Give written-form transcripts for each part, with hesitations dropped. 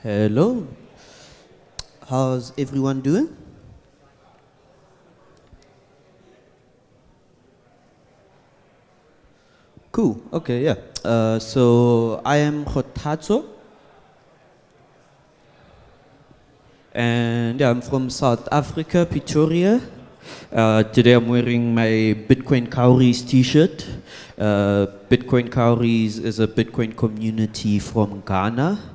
Hello. How's everyone doing? Cool. Okay, yeah. So I am Kgothatso, and yeah, I'm from South Africa, Pretoria. Today I'm wearing my Bitcoin Cowries t-shirt. Bitcoin Cowries is a Bitcoin community from Ghana.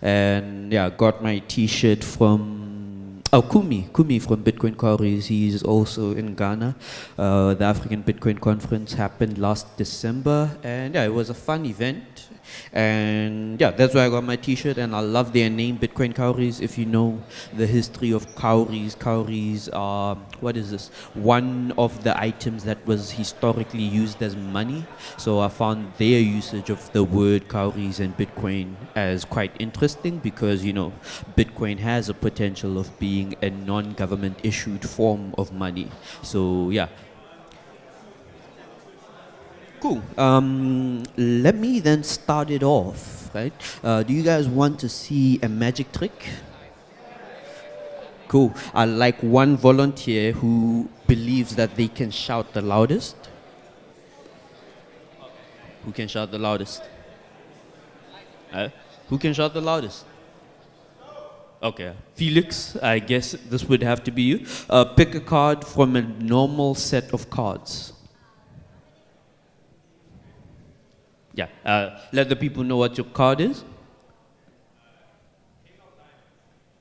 And yeah, got my t-shirt from Kumi from Bitcoin Cowries. He's also in Ghana. The African Bitcoin conference happened last December, and yeah, it was a fun event. And yeah, that's why I got my t-shirt, and I love their name, Bitcoin Cowries. If you know the history of cowries are, what is this? One of the items that was historically used as money. So I found their usage of the word cowries and Bitcoin as quite interesting because, Bitcoin has a potential of being a non-government issued form of money. So yeah, cool. Let me then start it off, right? Do you guys want to see a magic trick? Cool. I like one volunteer who believes that they can shout the loudest. Who can shout the loudest? Uh, who can shout the loudest? Okay. Felix, I guess this would have to be you. Pick a card from a normal set of cards. Yeah. Let the people know what your card is.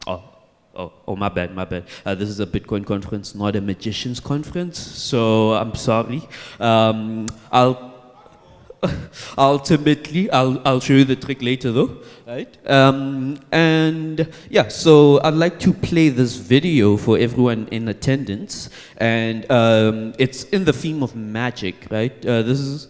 Oh, my bad. This is a Bitcoin conference, not a magician's conference, so I'm sorry. I'll ultimately, I'll show you the trick later, though, right? And yeah, so I'd like to play this video for everyone in attendance, and it's in the theme of magic, right? This is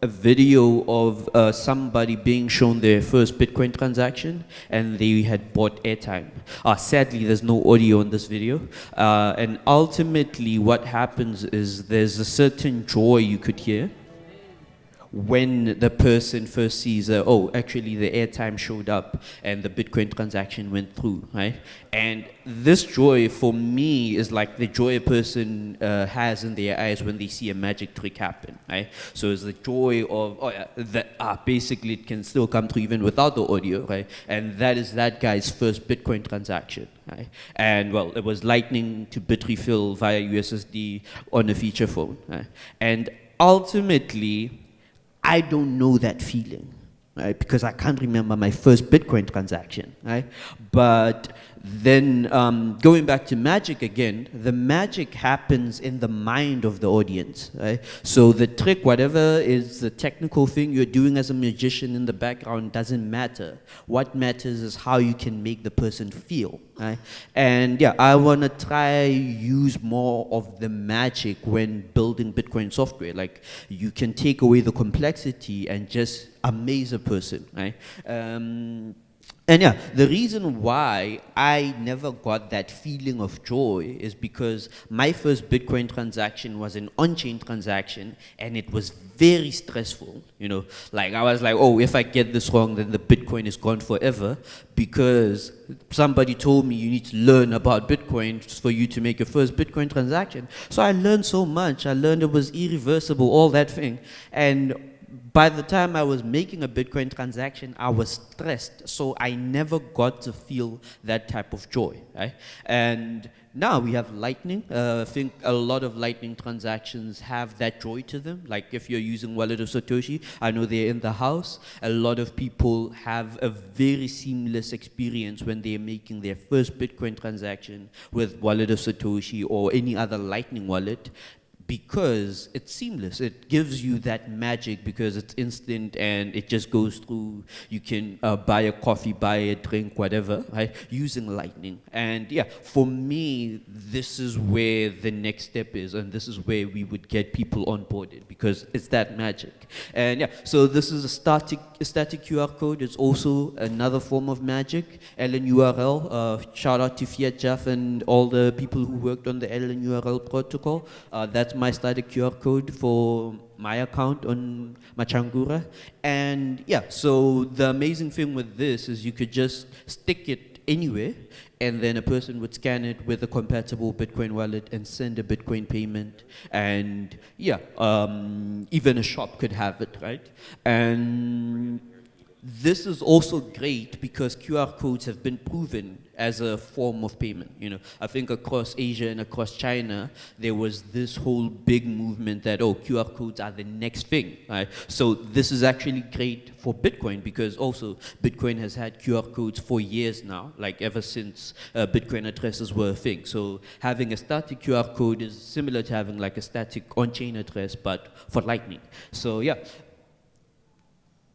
a video of somebody being shown their first Bitcoin transaction, and they had bought airtime. Sadly, there's no audio in this video. And ultimately, what happens is there's a certain joy you could hear when the person first sees, actually the airtime showed up and the Bitcoin transaction went through, right? And this joy for me is like the joy a person has in their eyes when they see a magic trick happen, right? So it's the joy of, basically it can still come through even without the audio, right? And that is that guy's first Bitcoin transaction, right? And well, it was Lightning to Bitrefill via USSD on a feature phone, right? And ultimately, I don't know that feeling, right? Because I can't remember my first Bitcoin transaction, right? But then going back to magic again, the magic happens in the mind of the audience, right? So the trick, whatever is the technical thing you're doing as a magician in the background doesn't matter. What matters is how you can make the person feel, right? And yeah, I want to try use more of the magic when building Bitcoin software. Like you can take away the complexity and just amaze a person, right? And yeah, the reason why I never got that feeling of joy is because my first Bitcoin transaction was an on-chain transaction, and it was very stressful. Like I was like, oh, if I get this wrong, then the Bitcoin is gone forever, because somebody told me you need to learn about Bitcoin for you to make your first Bitcoin transaction. So I learned so much. I learned it was irreversible, all that thing. And by the time I was making a Bitcoin transaction, I was stressed. So I never got to feel that type of joy, right? And now we have Lightning. I think a lot of Lightning transactions have that joy to them. Like if you're using Wallet of Satoshi, I know they're in the house. A lot of people have a very seamless experience when they're making their first Bitcoin transaction with Wallet of Satoshi or any other Lightning wallet, because it's seamless. It gives you that magic because it's instant and it just goes through. You can buy a coffee, buy a drink, whatever, right, using Lightning. And yeah, for me, this is where the next step is, and this is where we would get people onboarded, because it's that magic. And yeah, so this is a static QR code. It's also another form of magic. LNURL. Shout out to Fiat Jeff and all the people who worked on the LNURL protocol. That's my static QR code for my account on Machankura. And yeah, so the amazing thing with this is you could just stick it anywhere, and then a person would scan it with a compatible Bitcoin wallet and send a Bitcoin payment. And yeah, even a shop could have it, right? And this is also great because QR codes have been proven as a form of payment. You know, I think across Asia and across China, there was this whole big movement that, oh, QR codes are the next thing, right? So this is actually great for Bitcoin because also Bitcoin has had QR codes for years now, like ever since Bitcoin addresses were a thing. So having a static QR code is similar to having like a static on-chain address, but for Lightning. So yeah.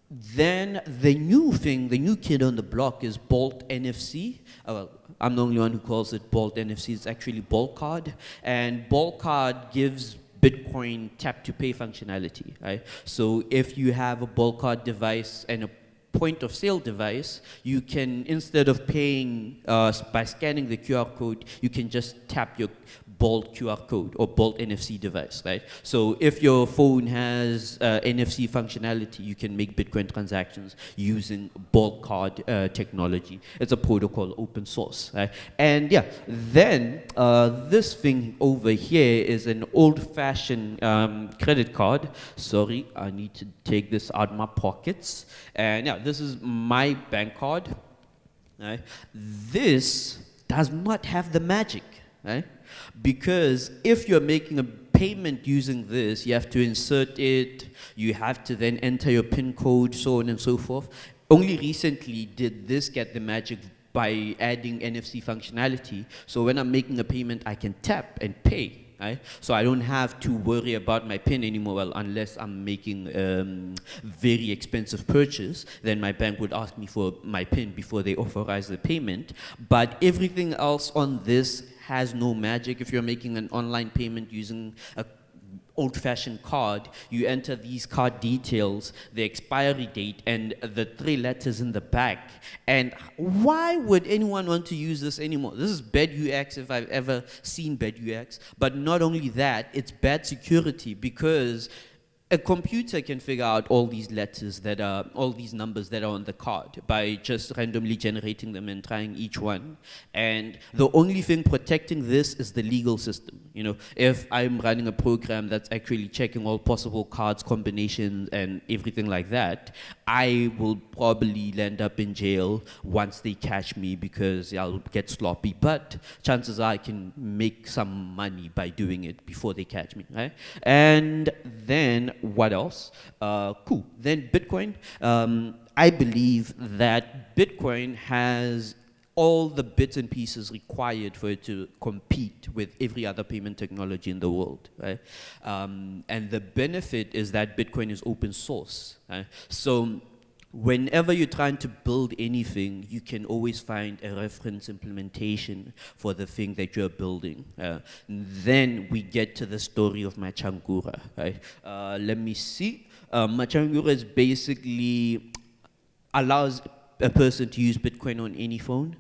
Then the new thing, the new kid on the block is Bolt NFC. I'm the only one who calls it Bolt NFC. It's actually Bolt Card. And Bolt Card gives Bitcoin tap to pay functionality, right? So if you have a Bolt Card device and a point of sale device, you can, instead of paying by scanning the QR code, you can just tap your Bolt QR code or Bolt NFC device, right? So if your phone has NFC functionality, you can make Bitcoin transactions using Bolt card technology. It's a protocol, open source, right? And yeah, then this thing over here is an old-fashioned credit card. Sorry, I need to take this out of my pockets. And yeah, this is my bank card. Right? This does not have the magic, right? Because if you're making a payment using this, you have to insert it, you have to then enter your PIN code, so on and so forth. Only recently did this get the magic by adding NFC functionality. So when I'm making a payment, I can tap and pay. Right? So I don't have to worry about my PIN anymore. Well, unless I'm making very expensive purchase, then my bank would ask me for my PIN before they authorize the payment. But everything else on this has no magic. If you're making an online payment using a old-fashioned card, you enter these card details, the expiry date, and the 3 letters in the back. And why would anyone want to use this anymore? This is bad UX if I've ever seen bad UX. But not only that, it's bad security because a computer can figure out all these letters that are, all these numbers that are on the card by just randomly generating them and trying each one. And the only thing protecting this is the legal system. You know, if I'm running a program that's actually checking all possible cards, combinations, and everything like that, I will probably land up in jail once they catch me because I'll get sloppy. But chances are I can make some money by doing it before they catch me, right? And then what else? Cool. Then Bitcoin. I believe that Bitcoin has all the bits and pieces required for it to compete with every other payment technology in the world, right? And the benefit is that Bitcoin is open source, right? So whenever you're trying to build anything, you can always find a reference implementation for the thing that you're building. Then we get to the story of Machankura, right? Let me see. Machankura is basically allows a person to use Bitcoin on any phone.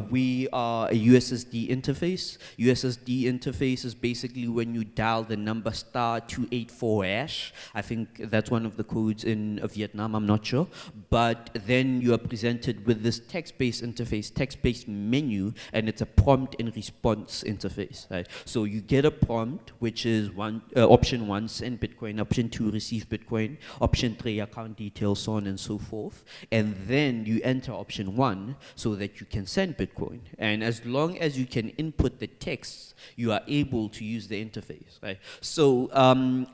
We are a USSD interface. USSD interface is basically when you dial the number *284#. I think that's one of the codes in Vietnam, I'm not sure. But then you are presented with this text-based interface, text-based menu, and it's a prompt and response interface, right? So you get a prompt, which is option 1, send Bitcoin, option 2, receive Bitcoin, option 3, account details, so on and so forth. And then you enter option 1 so that you can send Bitcoin. And as long as you can input the text, you are able to use the interface, right? So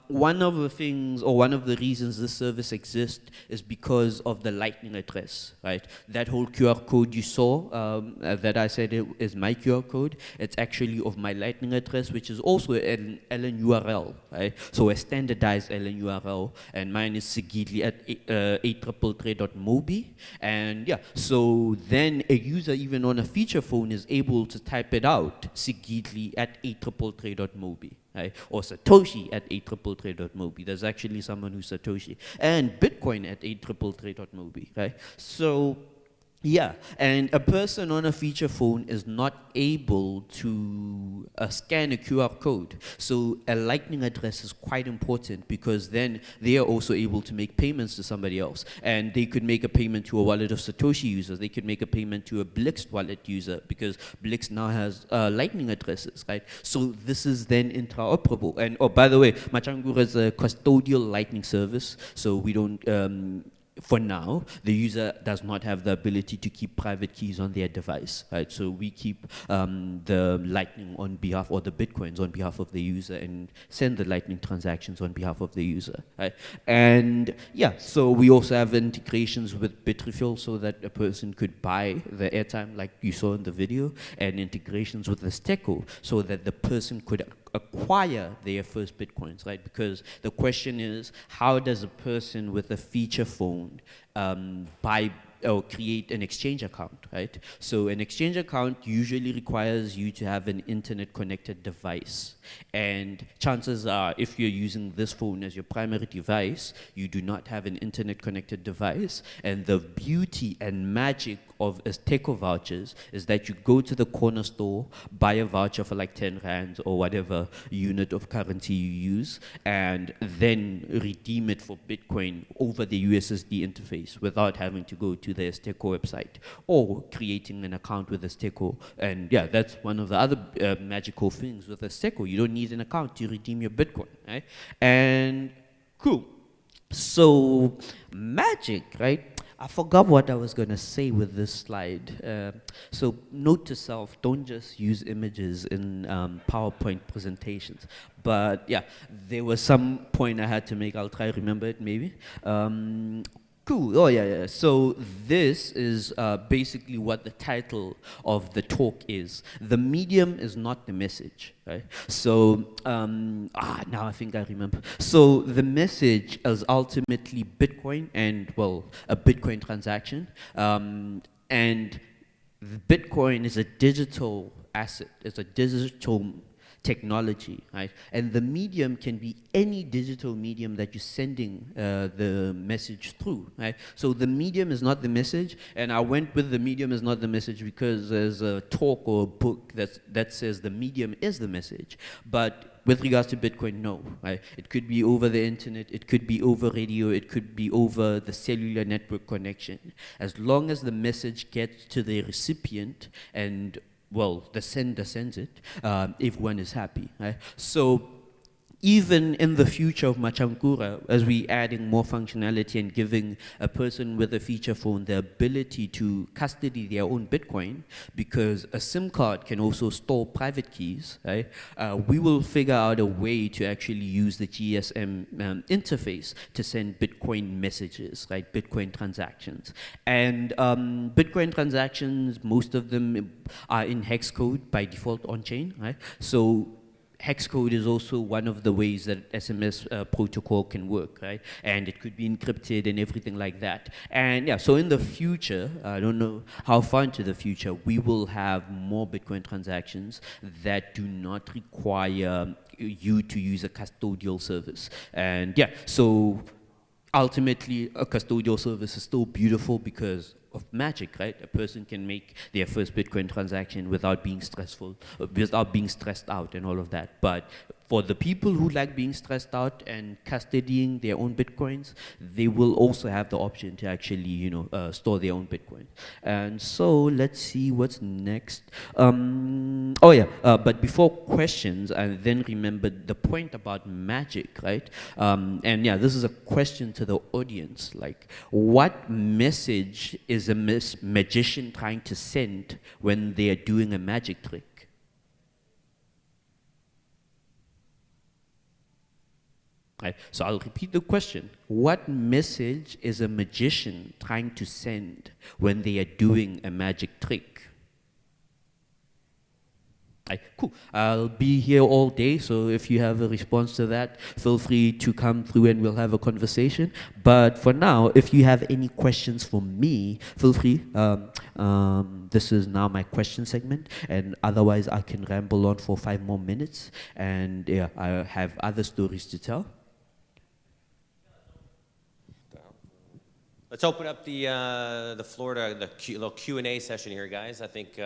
one of the things, or one of the reasons this service exists is because of the Lightning address, right? That whole QR code you saw that I said it is my QR code, it's actually of my Lightning address, which is also an LN URL, right? So a standardized LN URL, and mine is sigidly at 833.mobi. And yeah, so then a user even on a feature phone is able to type it out, sigidly at 833.mobi. Right? Or Satoshi at 833.mobi. There's actually someone who's Satoshi. And Bitcoin at 833.mobi. Right? So Yeah, and a person on a feature phone is not able to scan a QR code. So a Lightning address is quite important because then they are also able to make payments to somebody else. And they could make a payment to a Wallet of Satoshi user. They could make a payment to a Blix wallet user because Blix now has Lightning addresses, right? So this is then interoperable. And oh, by the way, Machankura is a custodial Lightning service, so we don't. For now, the user does not have the ability to keep private keys on their device, right? So we keep the Lightning on behalf, or the Bitcoins on behalf of the user, and send the Lightning transactions on behalf of the user, right? And yeah, so we also have integrations with Bitrefill so that a person could buy the airtime like you saw in the video, and integrations with the Steco so that the person could acquire their first Bitcoins, right? Because the question is, how does a person with a feature phone buy or create an exchange account, right? So an exchange account usually requires you to have an internet connected device. And chances are, if you're using this phone as your primary device, you do not have an internet connected device. And the beauty and magic of Azteco vouchers is that you go to the corner store, buy a voucher for like 10 rands or whatever unit of currency you use, and then redeem it for Bitcoin over the USSD interface without having to go to the Azteco website or creating an account with Azteco. And yeah, that's one of the other magical things with Azteco. You don't need an account to redeem your Bitcoin, right? And cool. So magic, right? I forgot what I was going to say with this slide. So note to self, don't just use images in PowerPoint presentations. But yeah, there was some point I had to make. I'll try to remember it maybe. Cool. Oh, yeah. So this is basically what the title of the talk is. The medium is not the message, right? So, now I think I remember. So the message is ultimately Bitcoin and, well, a Bitcoin transaction. And Bitcoin is a digital asset. It's a digital technology, right? And the medium can be any digital medium that you're sending the message through, right? So the medium is not the message, and I went with the medium is not the message because there's a talk or a book that says the medium is the message. But with regards to Bitcoin, no, right? It could be over the internet, it could be over radio, it could be over the cellular network connection. As long as the message gets to the recipient and, well, the sender sends it, everyone is happy, right? So even in the future of Machankura, as we adding more functionality and giving a person with a feature phone the ability to custody their own Bitcoin, because a SIM card can also store private keys, right? We will figure out a way to actually use the GSM interface to send Bitcoin messages, right? Bitcoin transactions. And Bitcoin transactions, most of them are in hex code by default on chain, right? So hex code is also one of the ways that SMS protocol can work, right? And it could be encrypted and everything like that. And yeah, so in the future, I don't know how far into the future, we will have more Bitcoin transactions that do not require you to use a custodial service. And yeah, so ultimately, a custodial service is still beautiful because of magic, right? A person can make their first Bitcoin transaction without being stressful, without being stressed out and all of that. But for the people who like being stressed out and custodying their own Bitcoins, they will also have the option to actually, store their own Bitcoin. And so let's see what's next. But before questions, I then remembered the point about magic, right? And yeah, this is a question to the audience. Like, what message is a magician trying to send when they are doing a magic trick? Right. So I'll repeat the question. What message is a magician trying to send when they are doing a magic trick? Right. Cool. I'll be here all day, so if you have a response to that, feel free to come through and we'll have a conversation. But for now, if you have any questions for me, feel free. This is now my question segment, and otherwise I can ramble on for 5 more minutes, and yeah, I have other stories to tell. Let's open up the floor to the little Q&A session here, guys. I think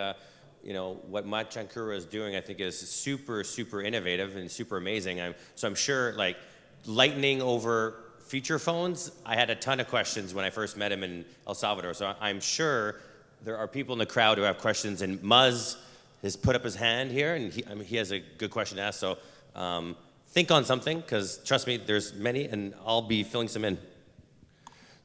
you know what Machankura is doing. I think is super innovative and super amazing. So I'm sure like Lightning over feature phones. I had a ton of questions when I first met him in El Salvador. So I'm sure there are people in the crowd who have questions. And Muzz has put up his hand here, and he has a good question to ask. So think on something, because trust me, there's many, and I'll be filling some in.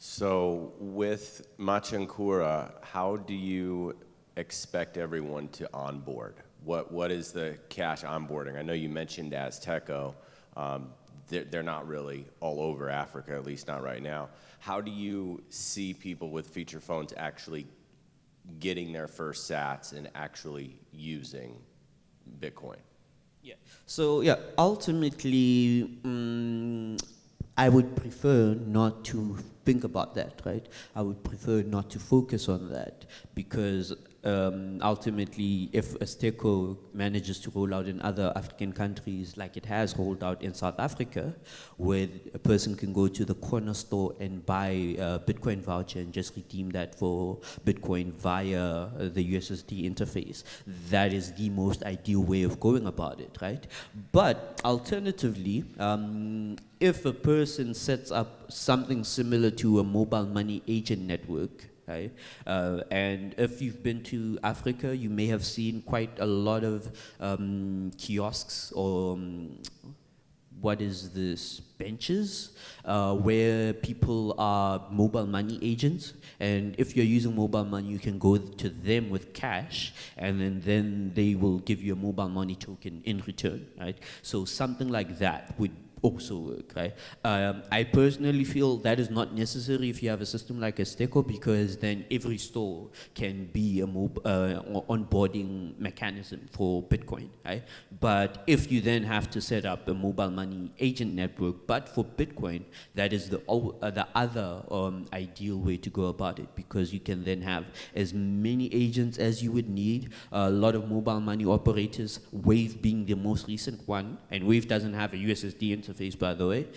So with Machankura, how do you expect everyone to onboard? What is the cash onboarding? I know you mentioned Azteco. They're not really all over Africa, at least not right now. How do you see people with feature phones actually getting their first sats and actually using Bitcoin? Yeah. So yeah, ultimately, I would prefer not to think about that, right? I would prefer not to focus on that because ultimately, if Azteco manages to roll out in other African countries like it has rolled out in South Africa, where a person can go to the corner store and buy a Bitcoin voucher and just redeem that for Bitcoin via the USSD interface, that is the most ideal way of going about it, right? But alternatively, if a person sets up something similar to a mobile money agent network, right? And if you've been to Africa, you may have seen quite a lot of kiosks or what is this, benches, where people are mobile money agents. And if you're using mobile money, you can go to them with cash, and then they will give you a mobile money token in return, right? So something like that would also work, right? I personally feel that is not necessary if you have a system like Azteco, because then every store can be a onboarding mechanism for Bitcoin, right? But if you then have to set up a mobile money agent network, but for Bitcoin, that is the other ideal way to go about it, because you can then have as many agents as you would need. A lot of mobile money operators, Wave being the most recent one, and Wave doesn't have a USSD interface, by the way,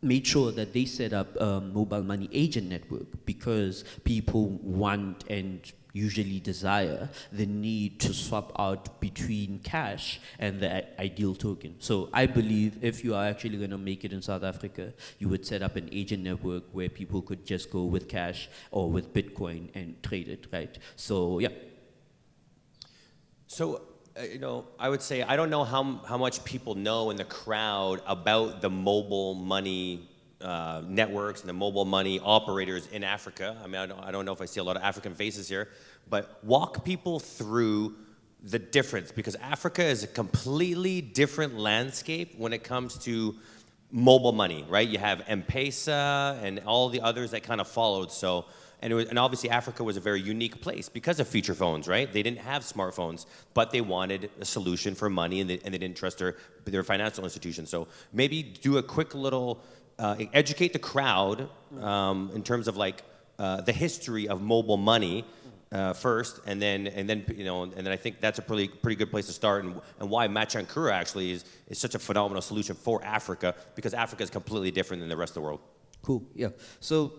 made sure that they set up a mobile money agent network, because people want and usually desire the need to swap out between cash and the ideal token. So I believe if you are actually going to make it in South Africa, you would set up an agent network where people could just go with cash or with Bitcoin and trade it, right? So yeah. So you know, I would say I don't know how much people know in the crowd about the mobile money networks and the mobile money operators in Africa. I mean, I don't know if I see a lot of African faces here, but walk people through the difference, because Africa is a completely different landscape when it comes to mobile money, right? You have M-Pesa and all the others that kind of followed. So, and obviously Africa was a very unique place because of feature phones, right? They didn't have smartphones, but they wanted a solution for money, and they didn't trust their financial institutions. So maybe do a quick little, educate the crowd in terms of like the history of mobile money first, and then you know, and then I think that's a pretty good place to start, and why Machankura actually is such a phenomenal solution for Africa, because Africa is completely different than the rest of the world. Cool, yeah. So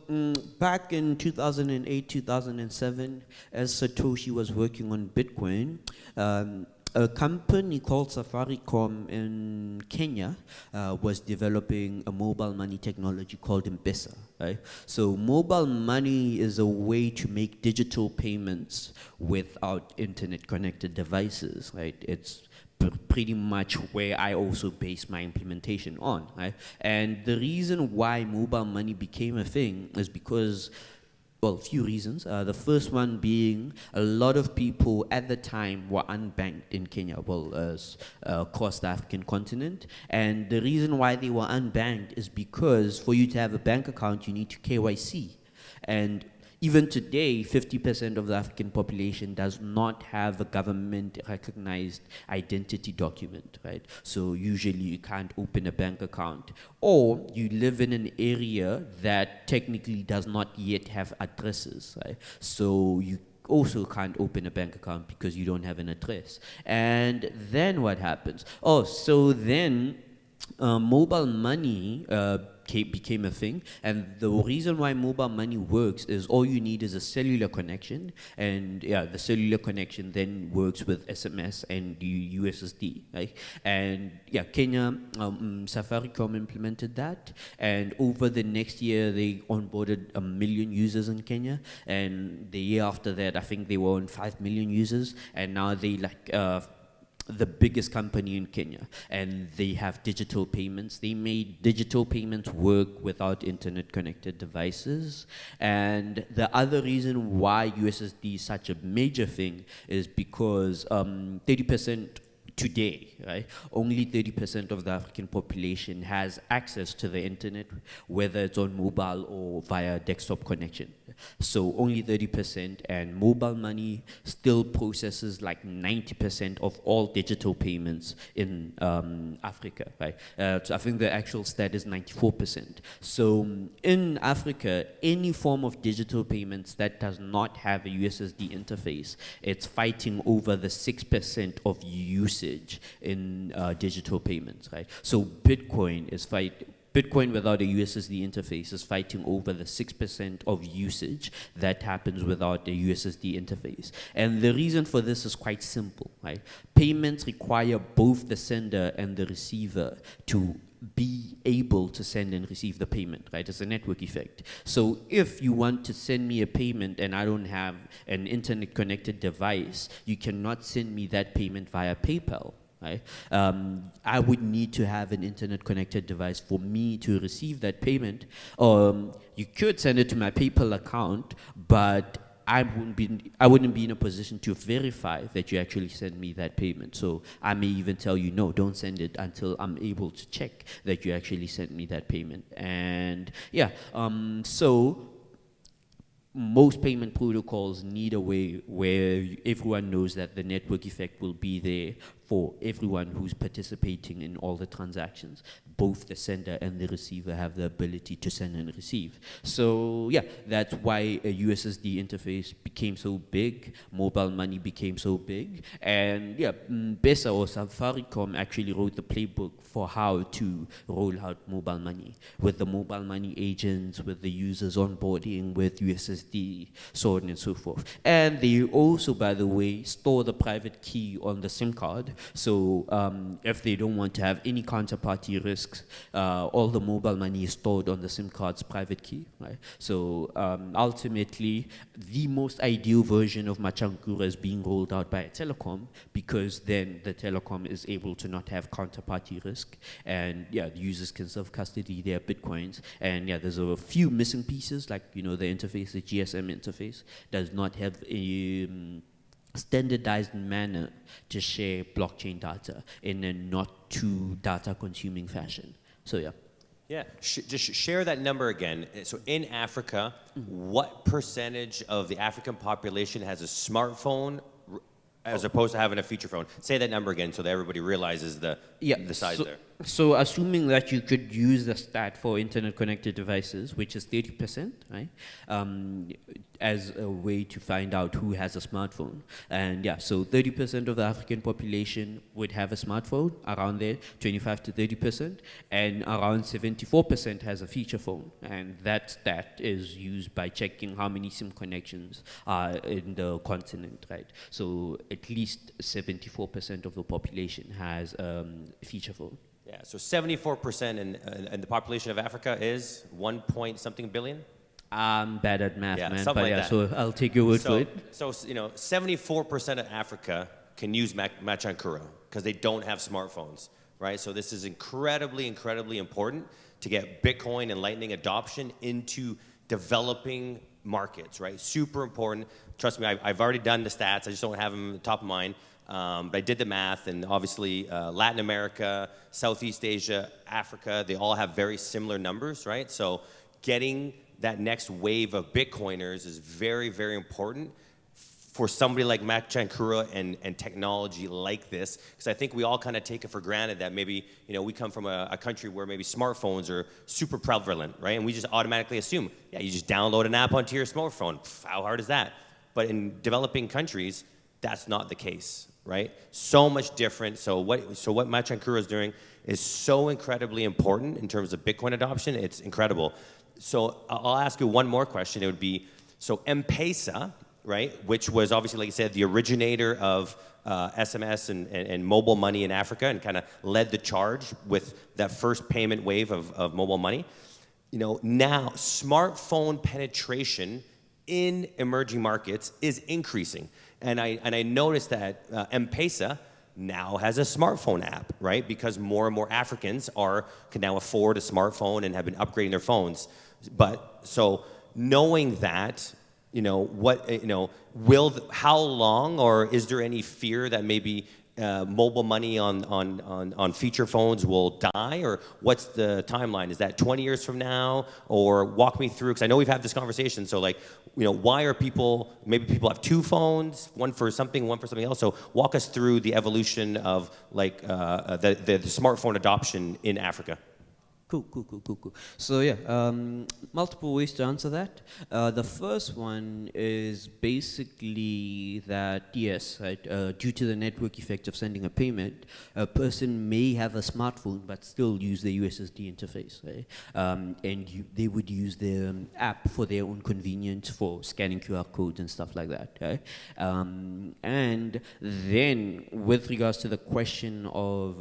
back in 2008, 2007, as Satoshi was working on Bitcoin, a company called Safaricom in Kenya was developing a mobile money technology called M-Pesa, right? So mobile money is a way to make digital payments without internet-connected devices, right? It's pretty much where I also base my implementation on, right? And the reason why mobile money became a thing is because, well, a few reasons. The first one being a lot of people at the time were unbanked in Kenya, well, across the African continent. And the reason why they were unbanked is because for you to have a bank account, you need to KYC. And even today, 50% of the African population does not have a government-recognized identity document, right? So usually you can't open a bank account. Or you live in an area that technically does not yet have addresses, right? So you also can't open a bank account because you don't have an address. And then what happens? Oh, so then mobile money became a thing, and the reason why mobile money works is all you need is a cellular connection, and yeah, the cellular connection then works with SMS and USSD, right? And yeah, Kenya, Safaricom implemented that, and over the next year they onboarded 1 million users in Kenya, and the year after that I think they were on 5 million users, and now they the biggest company in Kenya, and they have digital payments. They made digital payments work without internet connected devices. And the other reason why USSD is such a major thing is because 30% today, right? Only 30% of the African population has access to the internet, whether it's on mobile or via desktop connection. So only 30%, and mobile money still processes like 90% of all digital payments in Africa, right? So I think the actual stat is 94%. So in Africa, any form of digital payments that does not have a USSD interface, it's fighting over the 6% of usage in digital payments, right? So Bitcoin without a USSD interface is fighting over the 6% of usage that happens without a USSD interface. And the reason for this is quite simple, right? Payments require both the sender and the receiver to be able to send and receive the payment, right? It's a network effect. So if you want to send me a payment and I don't have an internet connected device, you cannot send me that payment via PayPal. Right? I would need to have an internet connected device for me to receive that payment. You could send it to my PayPal account, but I wouldn't be in a position to verify that you actually send me that payment. So I may even tell you, no, don't send it until I'm able to check that you actually sent me that payment. And yeah, so most payment protocols need a way where everyone knows that the network effect will be there for everyone who's participating in all the transactions. Both the sender and the receiver have the ability to send and receive. So yeah, that's why a USSD interface became so big, mobile money became so big, and yeah, Besa or Safaricom actually wrote the playbook for how to roll out mobile money, with the mobile money agents, with the users onboarding, with USSD, so on and so forth. And they also, by the way, store the private key on the SIM card. So if they don't want to have any counterparty risks, all the mobile money is stored on the SIM card's private key, right? So ultimately, the most ideal version of Machankura is being rolled out by a telecom, because then the telecom is able to not have counterparty risk, and yeah, the users can self-custody their bitcoins. And yeah, there's a few missing pieces, like the interface, the GSM interface does not have a standardized manner to share blockchain data in a not too data consuming fashion. So yeah. Yeah, just share that number again. So in Africa, what percentage of the African population has a smartphone as opposed to having a feature phone? Say that number again so that everybody realizes the size there. So assuming that you could use the stat for internet connected devices, which is 30%, right? As a way to find out who has a smartphone. And yeah, so 30% of the African population would have a smartphone, around there, 25 to 30%, and around 74% has a feature phone. And that stat is used by checking how many SIM connections are in the continent, right? So at least 74% of the population has a feature phone. Yeah, so 74% in the population of Africa is 1 point something billion? I'm bad at math, Yeah, man. something But like yeah, that. so I'll take your word for it. So 74% of Africa can use Machankura because they don't have smartphones, right? So this is incredibly, incredibly important to get Bitcoin and Lightning adoption into developing markets, right? Super important. Trust me, I've already done the stats. I just don't have them top of mind. But I did the math, and obviously Latin America, Southeast Asia, Africa, they all have very similar numbers, right? So getting that next wave of Bitcoiners is very, very important for somebody like Machankura and technology like this, because I think we all kind of take it for granted that maybe we come from a country where maybe smartphones are super prevalent, right? And we just automatically assume, yeah, you just download an app onto your smartphone. How hard is that? But in developing countries, that's not the case, right? So much different. So what Machankura is doing is so incredibly important in terms of Bitcoin adoption. It's incredible. So I'll ask you one more question. It would be, so M-Pesa, right, which was obviously, like you said, the originator of SMS and mobile money in Africa, and kind of led the charge with that first payment wave of mobile money. You know, now smartphone penetration in emerging markets is increasing. And I noticed that M-Pesa now has a smartphone app, right? Because more and more Africans can now afford a smartphone and have been upgrading their phones. But so knowing that, how long, or is there any fear that maybe mobile money on feature phones will die, or what's the timeline? Is that 20 years from now, or walk me through, because I know we've had this conversation, so like, why are maybe people have two phones, one for something else, so walk us through the evolution of like the smartphone adoption in Africa. Cool. So yeah, multiple ways to answer that. The first one is basically that, yes, right, due to the network effect of sending a payment, a person may have a smartphone but still use the USSD interface, right? They would use the app for their own convenience for scanning QR codes and stuff like that, right? And then with regards to the question of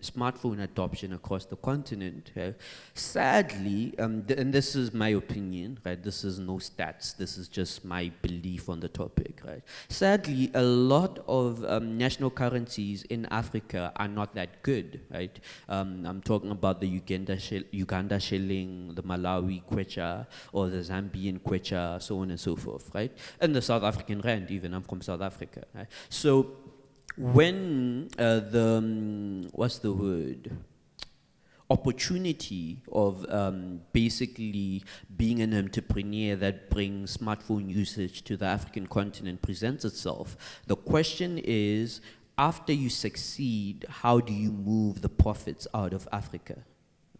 smartphone adoption across the continent, okay? Sadly, and this is my opinion, right? This is no stats. This is just my belief on the topic, right? Sadly, a lot of national currencies in Africa are not that good, right? I'm talking about the Uganda shilling, the Malawi kwacha, or the Zambian kwacha, so on and so forth, right? And the South African rand, even. I'm from South Africa, right? So when what's the word? Opportunity of basically being an entrepreneur that brings smartphone usage to the African continent presents itself, the question is, after you succeed, how do you move the profits out of Africa?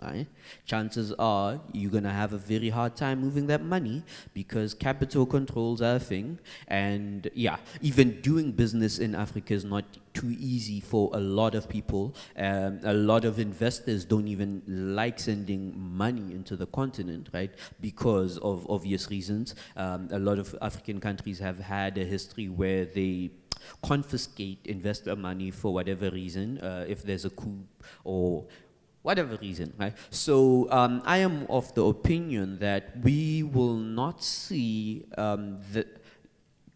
Right? Chances are you're going to have a very hard time moving that money because capital controls are a thing. And yeah, even doing business in Africa is not too easy for a lot of people. A lot of investors don't even like sending money into the continent, right? Because of obvious reasons. A lot of African countries have had a history where they confiscate investor money for whatever reason, if there's a coup or whatever reason, right? So I am of the opinion that we will not see the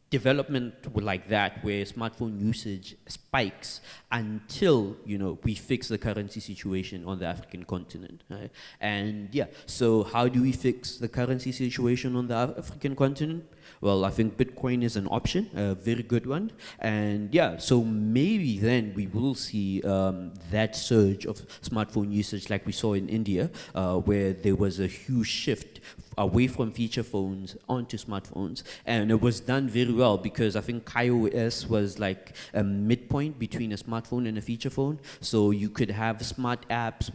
development like that, where smartphone usage spikes until we fix the currency situation on the African continent, right? And yeah, so how do we fix the currency situation on the African continent? Well, I think Bitcoin is an option, a very good one. And yeah, so maybe then we will see that surge of smartphone usage like we saw in India, where there was a huge shift away from feature phones onto smartphones. And it was done very well because I think iOS was like a midpoint between a smartphone and a feature phone. So you could have smart apps,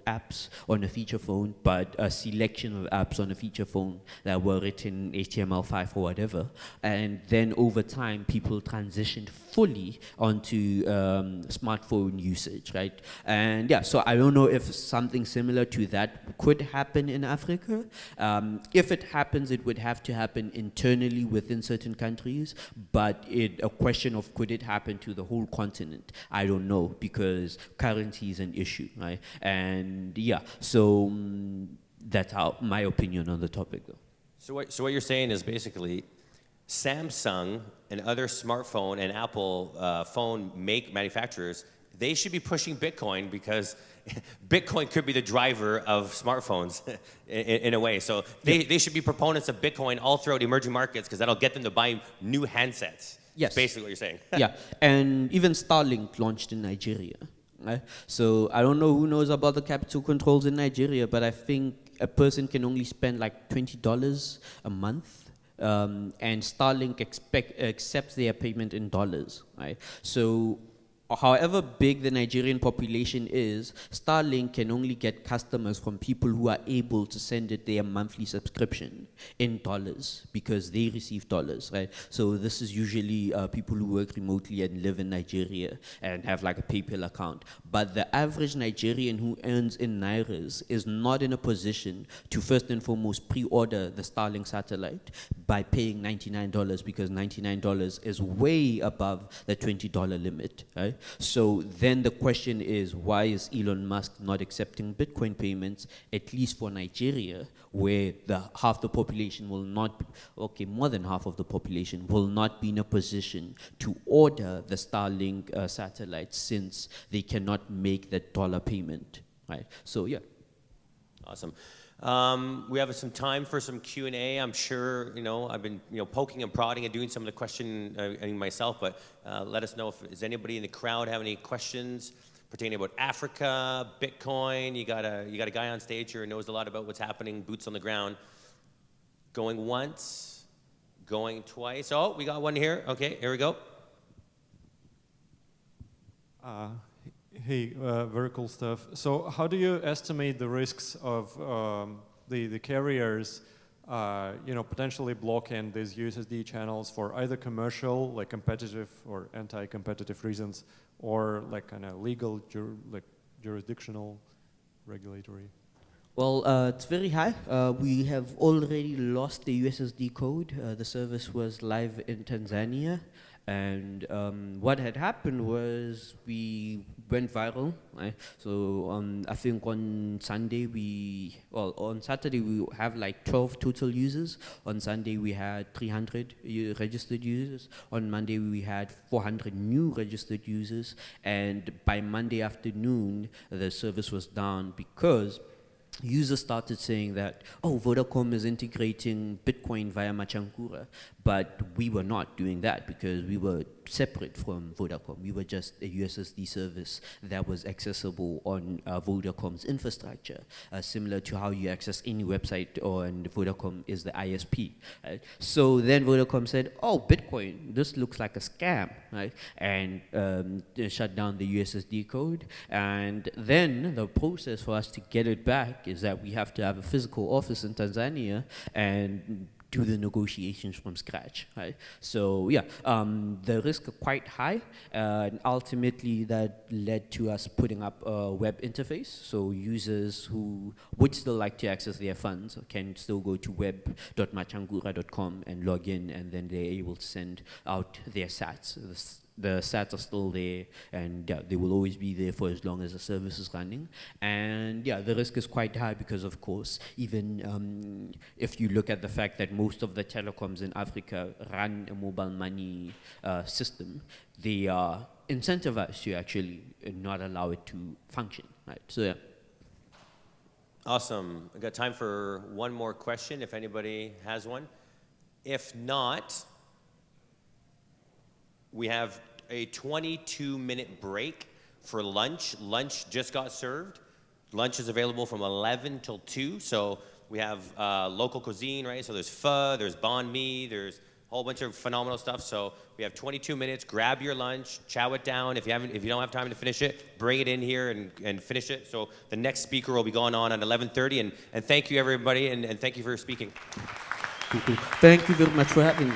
apps on a feature phone, but a selection of apps on a feature phone that were written in HTML5 or whatever. And then over time, people transitioned fully onto smartphone usage, right? And yeah, so I don't know if something similar to that could happen in Africa. If it happens, it would have to happen internally within certain countries, but a question of could it happen to the whole continent? I don't know, because currency is an issue, right? And yeah, so that's my opinion on the topic, though. So what you're saying is basically Samsung and other smartphone and Apple phone manufacturers, they should be pushing Bitcoin because Bitcoin could be the driver of smartphones in a way. So they should be proponents of Bitcoin all throughout emerging markets because that'll get them to buy new handsets. Yes. That's basically what you're saying. Yeah, and even Starlink launched in Nigeria. Right? So I don't know who knows about the capital controls in Nigeria, but I think a person can only spend like $20 a month. And Starlink accepts their payment in dollars, right? So however big the Nigerian population is, Starlink can only get customers from people who are able to send it their monthly subscription in dollars because they receive dollars, right? So this is usually people who work remotely and live in Nigeria and have like a PayPal account. But the average Nigerian who earns in Nairas is not in a position to first and foremost pre-order the Starlink satellite by paying $99 because $99 is way above the $20 limit, right? So then the question is, why is Elon Musk not accepting Bitcoin payments, at least for Nigeria, where half the population will not, more than half of the population will not be in a position to order the Starlink satellite since they cannot make that dollar payment, right? So yeah. Awesome. We have some time for some Q&A. I'm sure, I've been, poking and prodding and doing some of the questioning myself, but let us know if does anybody in the crowd have any questions pertaining about Africa, Bitcoin. You got a guy on stage here who knows a lot about what's happening, boots on the ground. Going once, going twice. Oh, we got one here. Okay, here we go. Hey, very cool stuff. So how do you estimate the risks of the carriers potentially blocking these USSD channels for either commercial, like competitive or anti-competitive reasons, or like kind of legal, jurisdictional, regulatory? Well, it's very high. We have already lost the USSD code. The service was live in Tanzania. And what had happened was we went viral, right? So I think on Sunday on Saturday we have like 12 total users. On Sunday we had 300 registered users. On Monday we had 400 new registered users. And by Monday afternoon, the service was down because users started saying that, Vodacom is integrating Bitcoin via Machankura, but we were not doing that because we were separate from Vodacom. We were just a USSD service that was accessible on Vodacom's infrastructure, similar to how you access any website on Vodacom is the ISP. Right? So then Vodacom said, Bitcoin, this looks like a scam, right? And they shut down the USSD code. And then the process for us to get it back is that we have to have a physical office in Tanzania and do the negotiations from scratch, right? So yeah, the risks are quite high, and ultimately that led to us putting up a web interface, so users who would still like to access their funds can still go to web.machankura.com and log in, and then they're able to send out their sats. The sats are still there, and yeah, they will always be there for as long as the service is running. And yeah, the risk is quite high because, of course, even if you look at the fact that most of the telecoms in Africa run a mobile money system, they are incentivized to actually not allow it to function, right? So yeah. Awesome. I got time for one more question if anybody has one. If not, we have a 22-minute break for lunch. Lunch just got served. Lunch is available from 11 till 2. So we have local cuisine, right? So there's pho, there's banh mi, there's a whole bunch of phenomenal stuff. So we have 22 minutes. Grab your lunch, chow it down. If you don't have time to finish it, bring it in here and finish it. So the next speaker will be going on at 11:30. And thank you, everybody, and thank you for speaking. Thank you very much for having me.